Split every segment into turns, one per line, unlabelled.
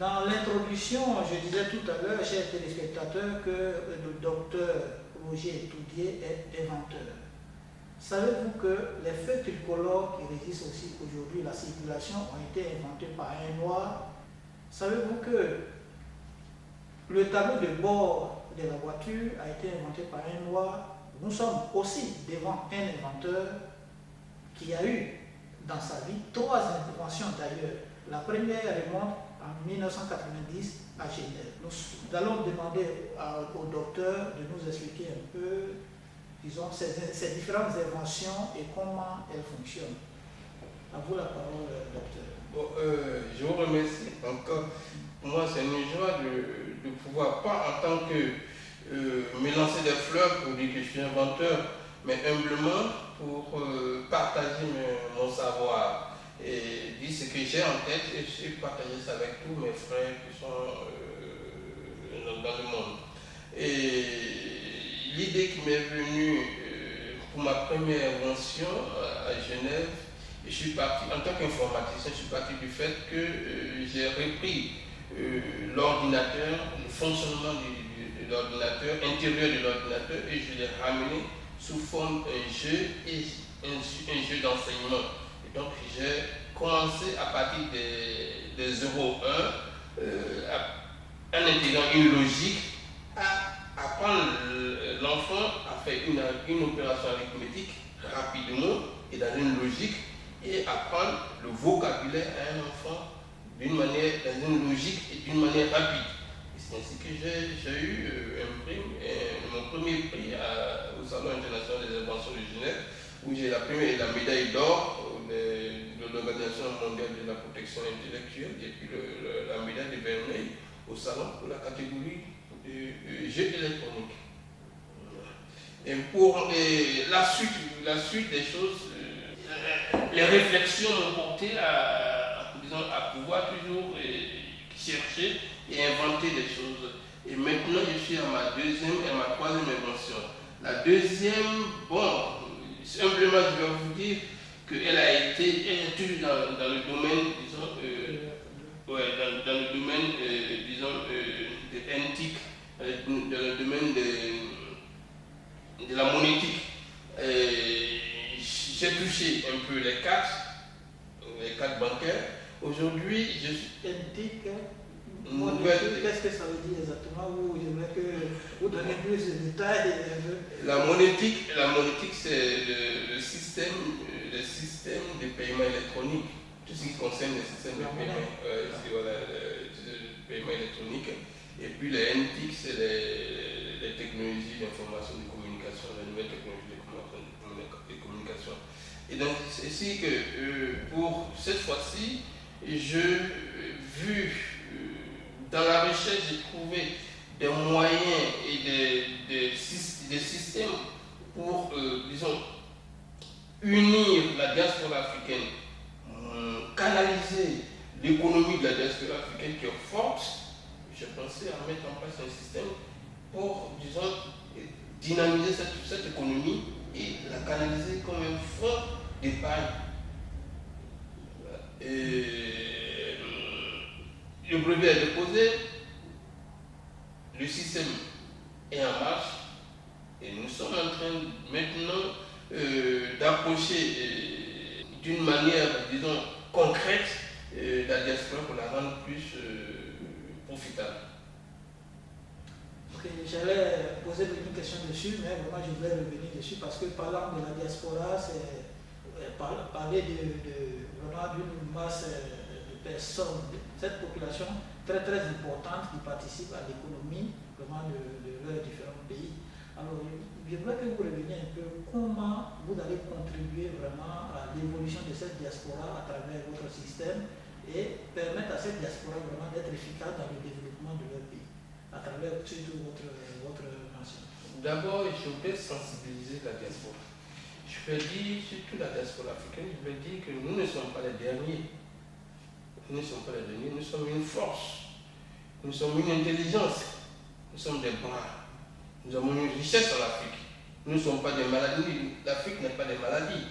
Dans l'introduction, je disais tout à l'heure, chers téléspectateurs, que le docteur Roger Toudier est inventeur. Savez-vous que les feux tricolores qui résistent aussi aujourd'hui à la circulation ont été inventés par un noir? Savez-vous que le tableau de bord de la voiture a été inventé par un noir? Nous sommes aussi devant un inventeur qui a eu dans sa vie 3 interventions d'ailleurs. La première remonte en 1990 à Genève. Nous allons demander au docteur de nous expliquer un peu, disons, ces différentes inventions et comment elles fonctionnent. À vous la parole, docteur.
Bon, je vous remercie encore. Pour moi, c'est une joie de pouvoir, pas en tant que me lancer des fleurs pour dire que je suis inventeur, mais humblement pour partager mon savoir et dire ce que j'ai en tête et partager ça avec tous mes frères qui sont dans le monde. Et l'idée qui m'est venue pour ma première invention à Genève, je suis parti, en tant qu'informaticien, je suis parti du fait que j'ai repris l'ordinateur, le fonctionnement de l'ordinateur, intérieur de l'ordinateur, et je l'ai ramené sous forme d'un jeu et un jeu d'enseignement. Et donc j'ai commencé à partir des 0,1 en intégrant une logique à apprendre l'enfant à faire une opération arithmétique rapidement et dans une logique et apprendre le vocabulaire à un enfant d'une manière, dans une logique et d'une manière rapide. C'est ainsi que j'ai eu un prix, mon premier prix au Salon international des inventions de Genève, où j'ai la première et la médaille d'or de l'Organisation mondiale de la protection intellectuelle et puis la médaille de Vermeil au Salon pour la catégorie de jeux électroniques. Et pour la suite des choses, les réflexions m'ont porté à pouvoir toujours chercher et inventer des choses. Et maintenant, je suis à ma deuxième et à ma troisième invention. La deuxième, bon, simplement, je vais vous dire qu'elle est toujours dans le domaine, disons, dans le domaine, disons, de l'antique, dans le domaine de la monétique. J'ai touché un peu les cartes bancaires. Aujourd'hui, je suis
antique. Qu'est-ce que ça veut dire exactement? J'aimerais que vous donniez plus de détails.
La monétique, c'est le système de paiement électronique. Tout ce qui concerne le système de paiement, paiement électronique. Et puis les NTIC, c'est les technologies d'information et de communication, les nouvelles technologies de communication. Et donc, c'est ici que pour cette fois-ci, dans la recherche, j'ai trouvé des moyens et des systèmes pour, disons, unir la diaspora africaine, canaliser l'économie de la diaspora africaine qui est forte. J'ai pensé à mettre en place un système pour, disons, dynamiser cette économie et la canaliser comme un fonds d'épargne. Le brevet est déposé, le système est en marche et nous sommes en train maintenant d'approcher d'une manière, disons, concrète la diaspora pour la rendre plus profitable.
Okay, j'allais poser une question dessus, mais vraiment je voulais revenir dessus parce que parlant de la diaspora, c'est parler vraiment d'une masse de personnes, cette population très très importante qui participe à l'économie vraiment de leurs différents pays. Alors, je voudrais que vous reveniez un peu comment vous allez contribuer vraiment à l'évolution de cette diaspora à travers votre système et permettre à cette diaspora vraiment d'être efficace dans le développement de leur pays à travers surtout votre nation.
D'abord, je voudrais sensibiliser la diaspora. Je vais dire, surtout la diaspora africaine, je vais dire que nous ne sommes pas les derniers. Nous ne sommes pas les derniers, nous sommes une force, nous sommes une intelligence, nous sommes des bras, nous avons une richesse en Afrique. Nous ne sommes pas des maladies, l'Afrique n'est pas des maladies,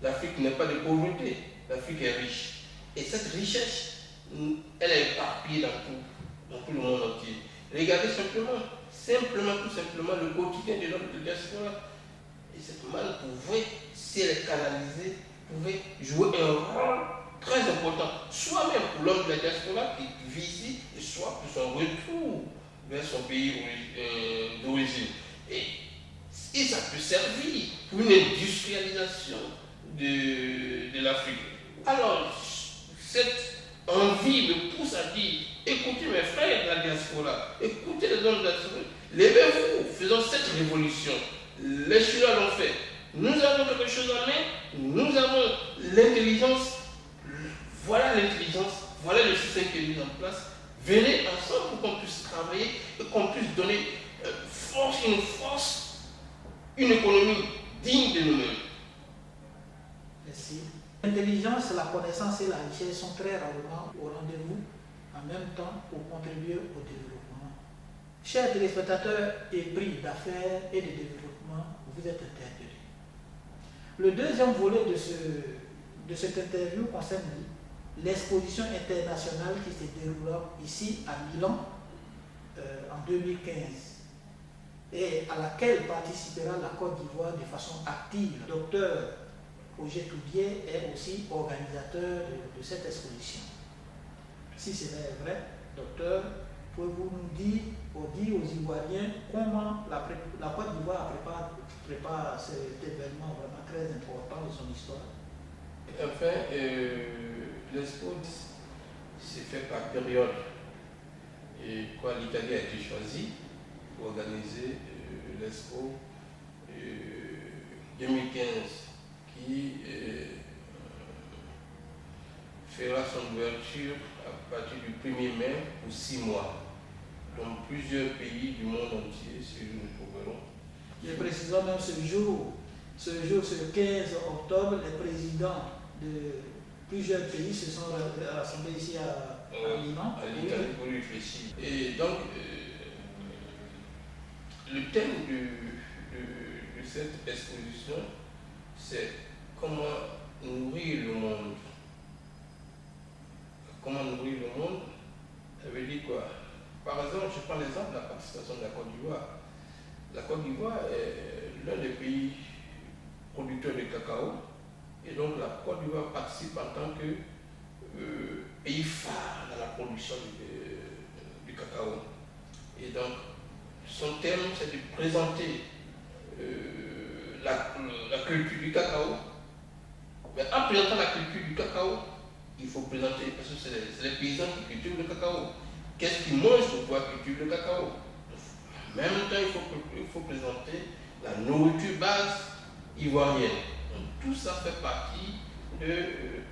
l'Afrique n'est pas de pauvreté, l'Afrique est riche. Et cette richesse, elle est éparpillée dans tout le monde entier. Regardez tout simplement le quotidien de l'homme de diaspora. Et cette manne pouvait, si elle est canalisée, pouvait jouer un rôle très important, soit même pour l'homme de la diaspora qui vit ici, et soit pour son retour vers son pays d'origine. Et ça peut servir pour une industrialisation de l'Afrique. Alors, cette envie me pousse à dire, écoutez mes frères de la diaspora, écoutez les hommes de la diaspora, levez-vous, faisons cette révolution. Les Chinois l'ont fait. Nous avons quelque chose en main, nous avons l'intelligence. Voilà l'intelligence, voilà le système qui est mis en place. Venez ensemble pour qu'on puisse travailler et qu'on puisse donner une économie digne de nous-mêmes.
Merci. L'intelligence, la connaissance et la richesse sont très rarement au rendez-vous en même temps pour contribuer au développement. Chers téléspectateurs épris d'affaires et de développement, vous êtes interpellés. Le deuxième volet de cette interview concerne l'exposition internationale qui se déroulera ici à Milan en 2015 et à laquelle participera la Côte d'Ivoire de façon active. Docteur Roger Toudier est aussi organisateur de cette exposition. Si cela est vrai, docteur, pouvez-vous nous dire aux Ivoiriens comment la Côte d'Ivoire prépare cet événement vraiment très important de son histoire?
Enfin, l'expo s'est fait par période. Et l'Italie a été choisie pour organiser l'expo 2015 qui fera son ouverture à partir du 1er mai pour 6 mois. Dans plusieurs pays du monde entier, si nous trouverons.
Et précisons même ce 15 octobre, les présidents de plusieurs pays se sont rassemblés ici à Milan.
À l'Italie pour réfléchir. Et donc, le thème de cette exposition, c'est comment nourrir le monde. Comment nourrir le monde, ça veut dire quoi? Par exemple, je prends l'exemple de la participation de la Côte d'Ivoire. La Côte d'Ivoire est l'un des pays producteurs de cacao. Et donc la Côte d'Ivoire participe en tant que pays phare dans la production du cacao. Et donc, son thème, c'est de présenter la culture du cacao. Mais en présentant la culture du cacao, il faut présenter, parce que c'est les paysans qui cultivent le cacao. Qu'est-ce qu'ils mangent pour pouvoir cultiver le cacao? En même temps, il faut présenter la nourriture base ivoirienne. Donc, tout ça fait partie de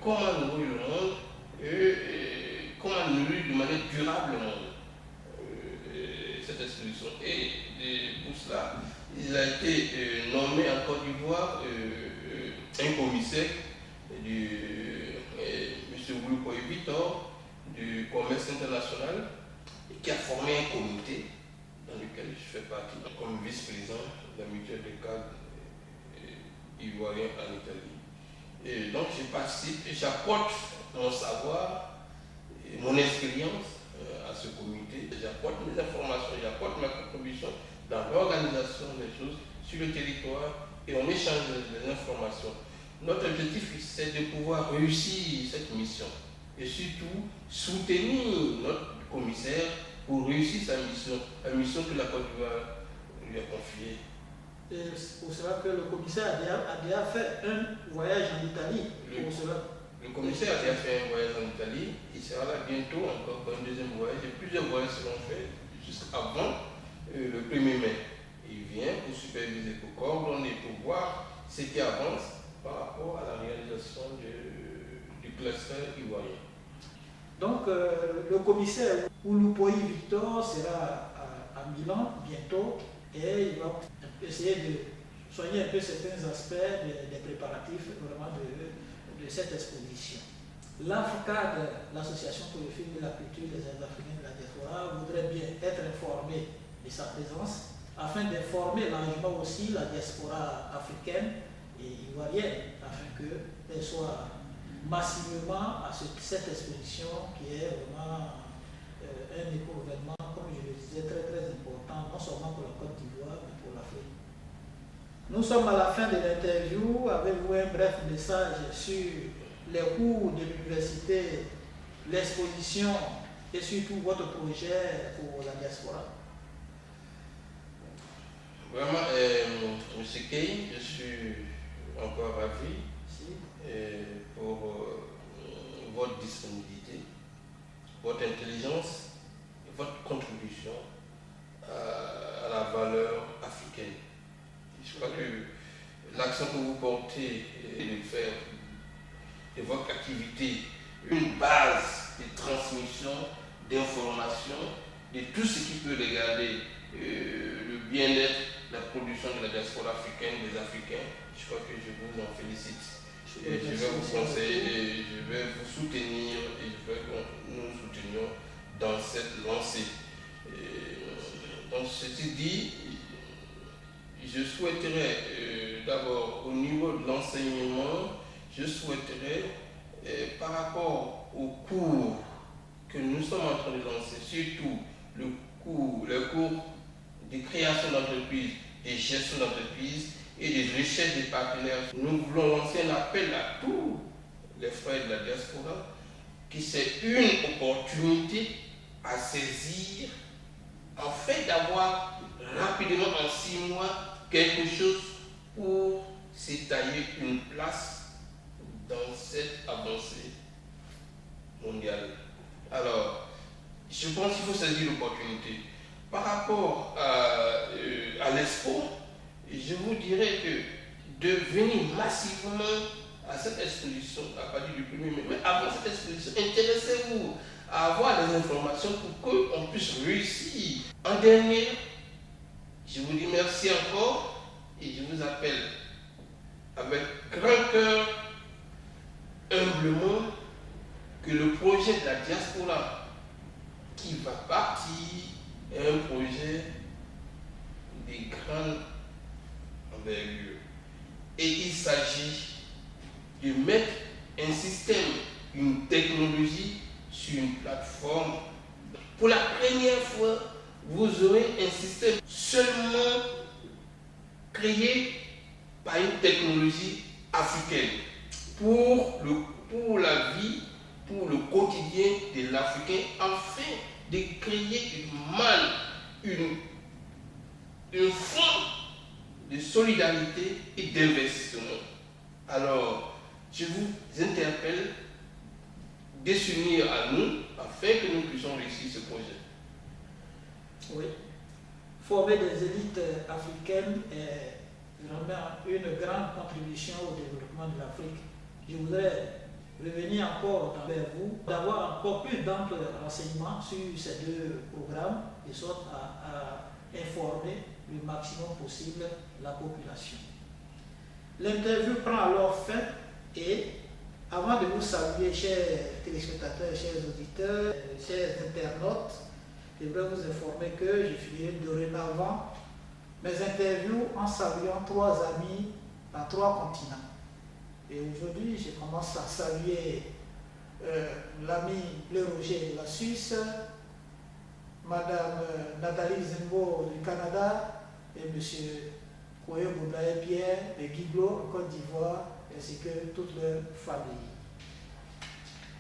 comment nourrir le monde et comment nourrir de manière durable le monde. Cette exposition. Et pour cela, il a été nommé en Côte d'Ivoire un commissaire M. Wulukoy Victor du commerce international qui a formé un comité dans lequel je fais partie comme vice-président de la mutuelle de cadres ivoiriens en Italie. Et donc je participe et j'apporte mon savoir et mon expérience à ce comité. J'apporte mes informations, j'apporte ma contribution dans l'organisation des choses sur le territoire et on échange des informations. Notre objectif, c'est de pouvoir réussir cette mission et surtout soutenir notre commissaire pour réussir sa mission, la mission que la Côte d'Ivoire lui a confiée.
C'est pour cela que le commissaire a déjà fait un voyage en Italie.
Le commissaire a déjà fait un voyage en Italie, il sera là bientôt encore pour un deuxième voyage, et plusieurs voyages seront faits jusqu'avant le 1er mai. Il vient pour superviser, pour coordonner, pour voir ce qui avance par rapport à la réalisation du cluster ivoirien.
Donc le commissaire Wulukoy Victor sera à Milan bientôt et il va essayer de soigner un peu certains aspects des préparatifs vraiment de cette exposition. L'AFCAD, l'Association pour le film de la culture des Africains de la diaspora, voudrait bien être informé de sa présence afin d'informer largement aussi la diaspora africaine et ivoirienne afin qu'elle soit massivement à cette exposition qui est vraiment un éco-événement, comme je le disais, très très important, non seulement pour la Côte d'Ivoire, mais pour l'Afrique. Nous sommes à la fin de l'interview. Avez-vous un bref message sur les cours de l'université, l'exposition et surtout votre projet pour la diaspora?
Vraiment, M. Kay, je suis encore ravi pour votre disponibilité, votre intelligence et votre contribution à la valeur africaine. Je crois que l'accent que vous portez est de faire de votre activité une base de transmission, d'information, de tout ce qui peut regarder le bien-être, la production de la diaspora africaine, des Africains. Je crois que je vous en félicite. Et je vais vous conseiller, et je vais vous soutenir, et je veux que nous nous soutenions dans cette lancée. Donc, ceci dit, je souhaiterais d'abord, au niveau de l'enseignement, je souhaiterais, par rapport au cours que nous sommes en train de lancer, surtout le cours de création d'entreprise, de gestion d'entreprise et de recherche des partenaires, nous voulons lancer un appel à tous les frères de la diaspora, que c'est une opportunité à saisir, en fait d'avoir rapidement en 6 mois quelque chose pour s'étayer une place dans cette avancée mondiale. Alors, je pense qu'il faut saisir l'opportunité. Par rapport à l'Expo, je vous dirais que de venir massivement à cette exposition à partir du 1er mai, mais avant cette exposition, intéressez-vous à avoir des informations pour qu'on puisse réussir. En dernier, je vous dis merci encore et je vous appelle avec grand cœur, humblement, que le projet de la diaspora qui va partir est un projet de grande envergure. Et il s'agit de mettre un système, une technologie sur une plateforme. Pour la première fois, vous aurez un système seulement créé par une technologie africaine pour la vie, pour le quotidien de l'Africain, afin de créer une forme de solidarité et d'investissement. Alors, je vous interpelle de s'unir à nous afin que nous puissions réussir ce projet.
Oui. Former des élites africaines est vraiment une grande contribution au développement de l'Afrique. Je voudrais revenir encore vers vous, d'avoir encore plus d'amples renseignements sur ces 2 programmes, de sorte à informer le maximum possible la population. L'interview prend alors fin et avant de vous saluer, chers téléspectateurs, chers auditeurs, chers internautes, je voudrais vous informer que je finirai dorénavant mes interviews en saluant 3 amis dans 3 continents. Et aujourd'hui, je commence à saluer l'ami Le Roger de la Suisse, Madame Nathalie Zimbo du Canada et M. Koyo Boulaye Pierre de Guiglo en Côte d'Ivoire, ainsi que toute leur famille.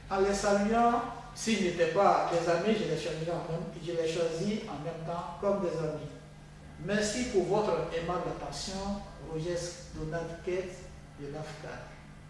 En les saluant, s'ils n'étaient pas des amis, je les choisis en même temps comme des amis. Merci pour votre aimable attention, Roger Donald Kate de l'AFCAD.